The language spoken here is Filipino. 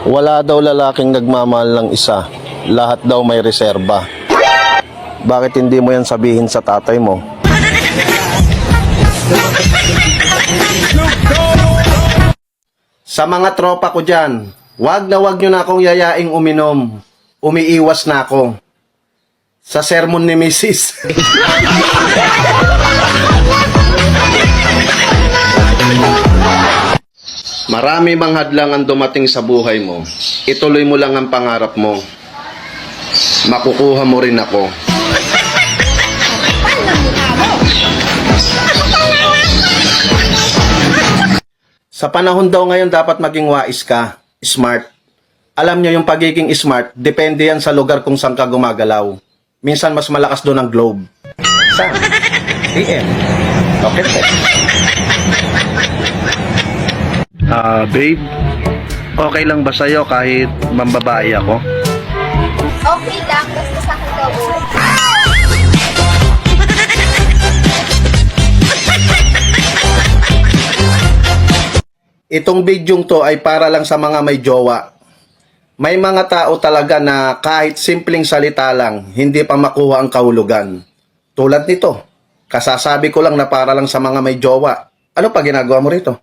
Wala daw lalaking nagmamahal ng isa. Lahat daw may reserba. Bakit hindi mo yan sabihin sa tatay mo? Sa mga tropa ko dyan, wag nyo na akong yayaing uminom. Umiiwas na ako. Sa sermon ni Mrs. Marami mang hadlang ang dumating sa buhay mo. Ituloy mo lang ang pangarap mo. Makukuha mo rin ako. Sa panahon daw ngayon dapat maging wais ka, smart. Alam nyo yung pagiging smart, depende yan sa lugar kung saan ka gumagalaw. Minsan mas malakas doon ang globe. Saan? PM. Okay. Babe, okay lang ba sa'yo kahit mambabae ako? Okay lang, basta sa akin daw. Itong bidyong to ay para lang sa mga may jowa. May mga tao talaga na kahit simpleng salita lang, hindi pa makuha ang kahulugan. Tulad nito, kasasabi ko lang na para lang sa mga may jowa. Ano pa ginagawa mo rito?